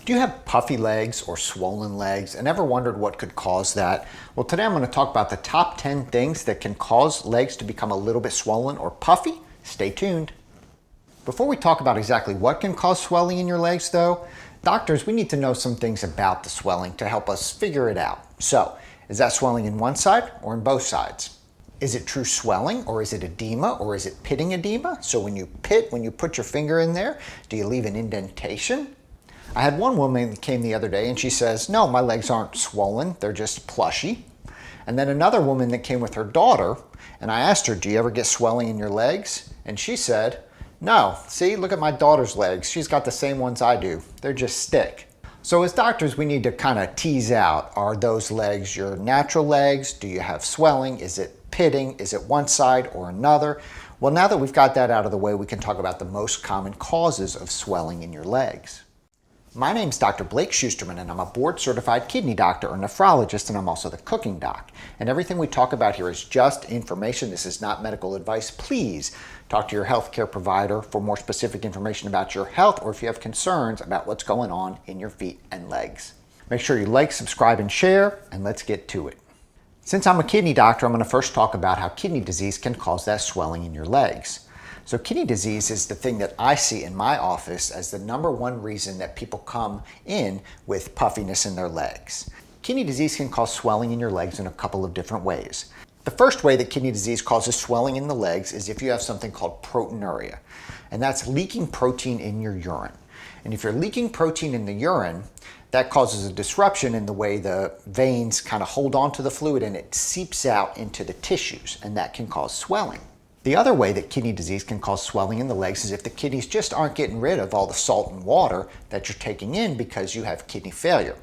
Do you have puffy legs or swollen legs and ever wondered what could cause that? Well, today I'm going to talk about the top 10 things that can cause legs to become a little bit swollen or puffy. Stay tuned. Before we talk about exactly what can cause swelling in your legs though, doctors, we need to know some things about the swelling to help us figure it out. So, is that swelling in one side or in both sides? Is it true swelling, or is it edema, or is it pitting edema? So when you put your finger in there, do you leave an indentation? I had one woman that came the other day and she says, no, my legs aren't swollen, they're just plushy. And then another woman that came with her daughter, and I asked her, do you ever get swelling in your legs? And she said, no, see, look at my daughter's legs. She's got the same ones I do. They're just stick. So as doctors, we need to kind of tease out, are those legs your natural legs? Do you have swelling? Is it pitting? Is it one side or another? Well, now that we've got that out of the way, we can talk about the most common causes of swelling in your legs. My name's Dr. Blake Schusterman, and I'm a board-certified kidney doctor or nephrologist, and I'm also the cooking doc. And everything we talk about here is just information. This is not medical advice. Please talk to your healthcare provider for more specific information about your health, or if you have concerns about what's going on in your feet and legs. Make sure you like, subscribe, and share, and let's get to it. Since I'm a kidney doctor, I'm going to first talk about how kidney disease can cause that swelling in your legs. So kidney disease is the thing that I see in my office as the number one reason that people come in with puffiness in their legs. Kidney disease can cause swelling in your legs in a couple of different ways. The first way that kidney disease causes swelling in the legs is if you have something called proteinuria, and that's leaking protein in your urine. And if you're leaking protein in the urine, that causes a disruption in the way the veins kind of hold on to the fluid and it seeps out into the tissues, and that can cause swelling. The other way that kidney disease can cause swelling in the legs is if the kidneys just aren't getting rid of all the salt and water that you're taking in because you have kidney failure.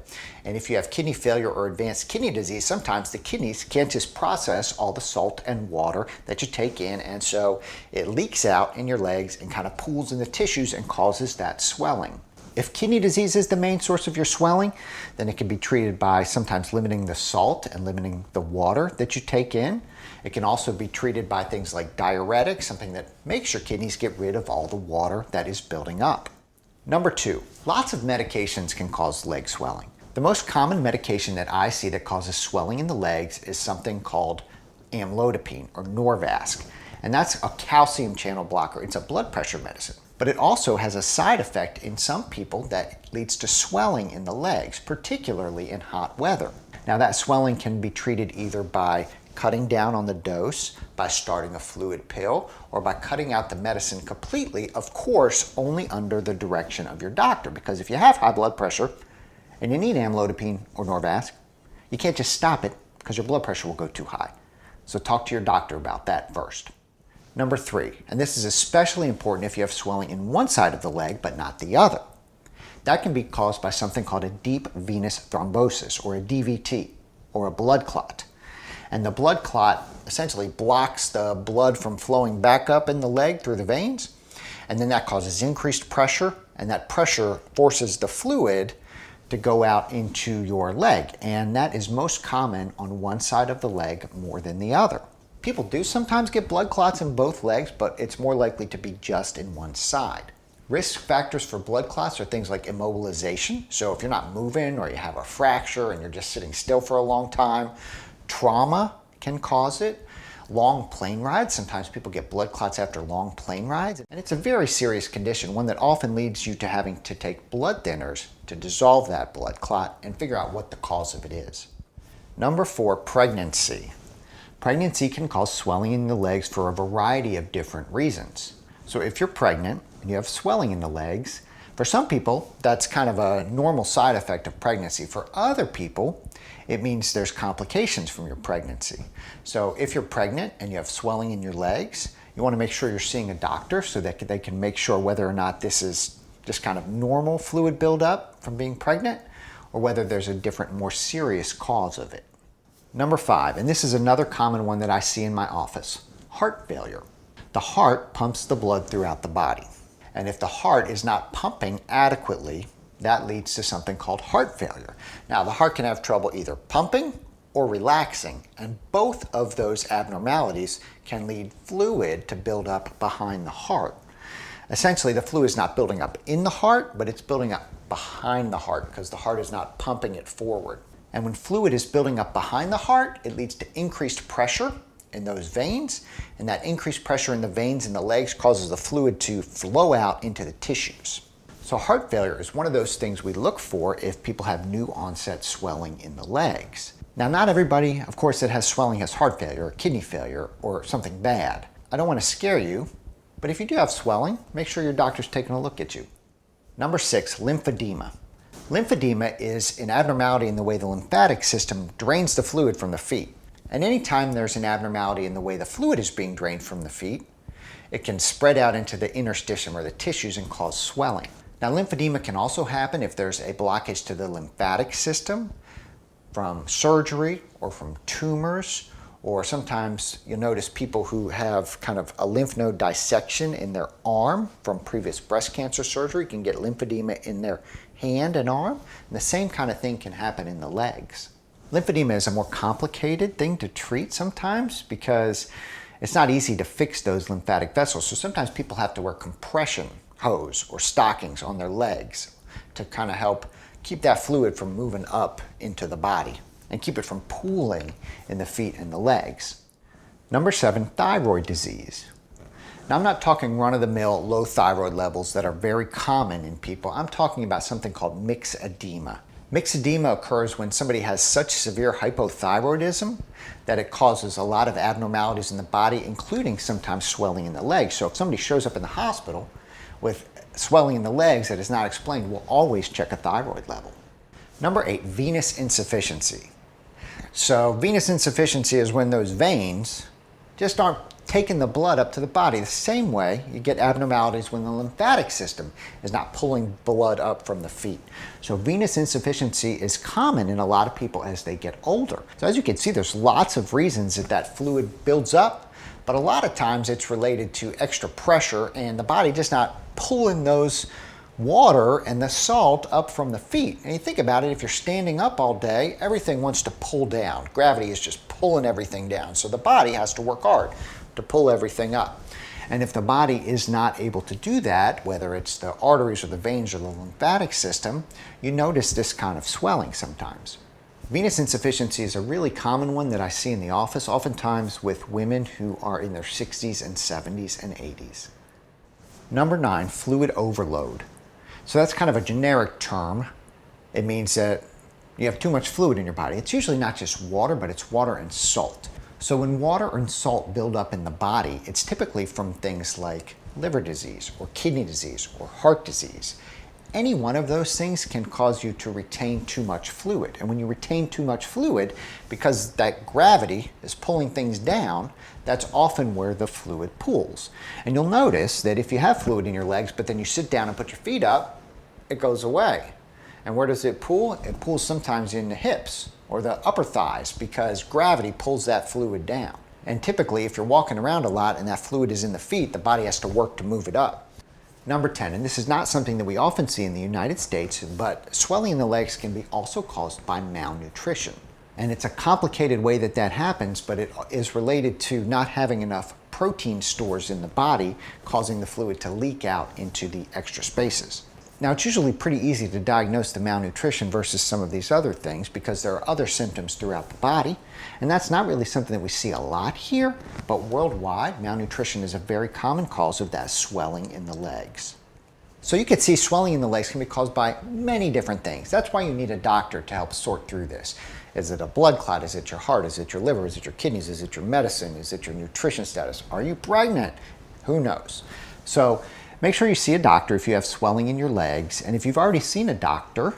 And if you have kidney failure or advanced kidney disease, sometimes the kidneys can't just process all the salt and water that you take in, and so it leaks out in your legs and kind of pools in the tissues and causes that swelling. If kidney disease is the main source of your swelling, then it can be treated by sometimes limiting the salt and limiting the water that you take in. It can also be treated by things like diuretics, something that makes your kidneys get rid of all the water that is building up. Number 2, lots of medications can cause leg swelling. The most common medication that I see that causes swelling in the legs is something called amlodipine or Norvasc, and that's a calcium channel blocker. It's a blood pressure medicine. But it also has a side effect in some people that leads to swelling in the legs, particularly in hot weather. Now that swelling can be treated either by cutting down on the dose, by starting a fluid pill, or by cutting out the medicine completely, of course, only under the direction of your doctor. Because if you have high blood pressure and you need amlodipine or Norvasc, you can't just stop it because your blood pressure will go too high. So talk to your doctor about that first. Number 3, and this is especially important if you have swelling in one side of the leg but not the other. That can be caused by something called a deep venous thrombosis, or a DVT, or a blood clot. And the blood clot essentially blocks the blood from flowing back up in the leg through the veins, and then that causes increased pressure, and that pressure forces the fluid to go out into your leg, and that is most common on one side of the leg more than the other. People do sometimes get blood clots in both legs, but it's more likely to be just in one side. Risk factors for blood clots are things like immobilization. So if you're not moving or you have a fracture and you're just sitting still for a long time, trauma can cause it. Long plane rides, sometimes people get blood clots after long plane rides. And it's a very serious condition, one that often leads you to having to take blood thinners to dissolve that blood clot and figure out what the cause of it is. Number 4, pregnancy. Pregnancy can cause swelling in the legs for a variety of different reasons. So if you're pregnant and you have swelling in the legs, for some people, that's kind of a normal side effect of pregnancy. For other people, it means there's complications from your pregnancy. So if you're pregnant and you have swelling in your legs, you want to make sure you're seeing a doctor so that they can make sure whether or not this is just kind of normal fluid buildup from being pregnant, or whether there's a different, more serious cause of it. Number 5, and this is another common one that I see in my office, heart failure. The heart pumps the blood throughout the body. And if the heart is not pumping adequately, that leads to something called heart failure. Now, the heart can have trouble either pumping or relaxing, and both of those abnormalities can lead fluid to build up behind the heart. Essentially, the fluid is not building up in the heart, but it's building up behind the heart because the heart is not pumping it forward. And when fluid is building up behind the heart, it leads to increased pressure in those veins, and that increased pressure in the veins in the legs causes the fluid to flow out into the tissues. So heart failure is one of those things we look for if people have new onset swelling in the legs. Now, not everybody, of course, that has swelling has heart failure or kidney failure or something bad. I don't want to scare you, but if you do have swelling, make sure your doctor's taking a look at you. Number 6, lymphedema. Lymphedema is an abnormality in the way the lymphatic system drains the fluid from the feet. And anytime there's an abnormality in the way the fluid is being drained from the feet, it can spread out into the interstitium or the tissues and cause swelling. Now, lymphedema can also happen if there's a blockage to the lymphatic system from surgery or from tumors, or sometimes you'll notice people who have kind of a lymph node dissection in their arm from previous breast cancer surgery can get lymphedema in their hand and arm. And the same kind of thing can happen in the legs. Lymphedema is a more complicated thing to treat sometimes because it's not easy to fix those lymphatic vessels. So sometimes people have to wear compression hose or stockings on their legs to kind of help keep that fluid from moving up into the body and keep it from pooling in the feet and the legs. Number 7, thyroid disease. Now, I'm not talking run-of-the-mill low thyroid levels that are very common in people. I'm talking about something called mixed edema. Mixed edema occurs when somebody has such severe hypothyroidism that it causes a lot of abnormalities in the body, including sometimes swelling in the legs. So if somebody shows up in the hospital with swelling in the legs that is not explained, we'll always check a thyroid level. Number 8, venous insufficiency. So venous insufficiency is when those veins just aren't taking the blood up to the body. The same way you get abnormalities when the lymphatic system is not pulling blood up from the feet. So venous insufficiency is common in a lot of people as they get older. So as you can see, there's lots of reasons that fluid builds up, but a lot of times it's related to extra pressure and the body just not pulling those water and the salt up from the feet. And you think about it, if you're standing up all day, everything wants to pull down. Gravity is just pulling everything down. So the body has to work hard to pull everything up. And if the body is not able to do that, whether it's the arteries or the veins or the lymphatic system, you notice this kind of swelling sometimes. Venous insufficiency is a really common one that I see in the office, oftentimes with women who are in their 60s and 70s and 80s. Number 9, fluid overload. So that's kind of a generic term. It means that you have too much fluid in your body. It's usually not just water, but it's water and salt. So when water and salt build up in the body, it's typically from things like liver disease or kidney disease or heart disease. Any one of those things can cause you to retain too much fluid. And when you retain too much fluid, because that gravity is pulling things down, that's often where the fluid pools. And you'll notice that if you have fluid in your legs, but then you sit down and put your feet up, it goes away. And where does it pool? It pools sometimes in the hips or the upper thighs because gravity pulls that fluid down. And typically, if you're walking around a lot and that fluid is in the feet, the body has to work to move it up. Number 10, and this is not something that we often see in the United States, but swelling in the legs can be also caused by malnutrition. And it's a complicated way that happens, but it is related to not having enough protein stores in the body, causing the fluid to leak out into the extra spaces. Now, it's usually pretty easy to diagnose the malnutrition versus some of these other things because there are other symptoms throughout the body, and that's not really something that we see a lot here, but worldwide, malnutrition is a very common cause of that swelling in the legs. So you can see swelling in the legs can be caused by many different things. That's why you need a doctor to help sort through this. Is it a blood clot? Is it your heart? Is it your liver? Is it your kidneys? Is it your medicine? Is it your nutrition status? Are you pregnant? Who knows? So make sure you see a doctor if you have swelling in your legs. And if you've already seen a doctor,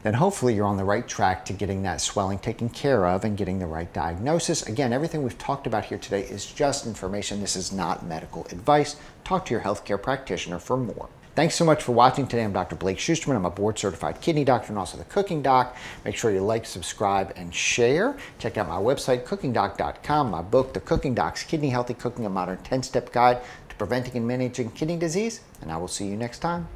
then hopefully you're on the right track to getting that swelling taken care of and getting the right diagnosis. Again, everything we've talked about here today is just information. This is not medical advice. Talk to your healthcare practitioner for more. Thanks so much for watching today. I'm Dr. Blake Schusterman. I'm a board-certified kidney doctor and also the cooking doc. Make sure you like, subscribe, and share. Check out my website, cookingdoc.com, my book, The Cooking Doc's Kidney Healthy Cooking, a Modern 10-Step Guide to Preventing and Managing Kidney Disease, and I will see you next time.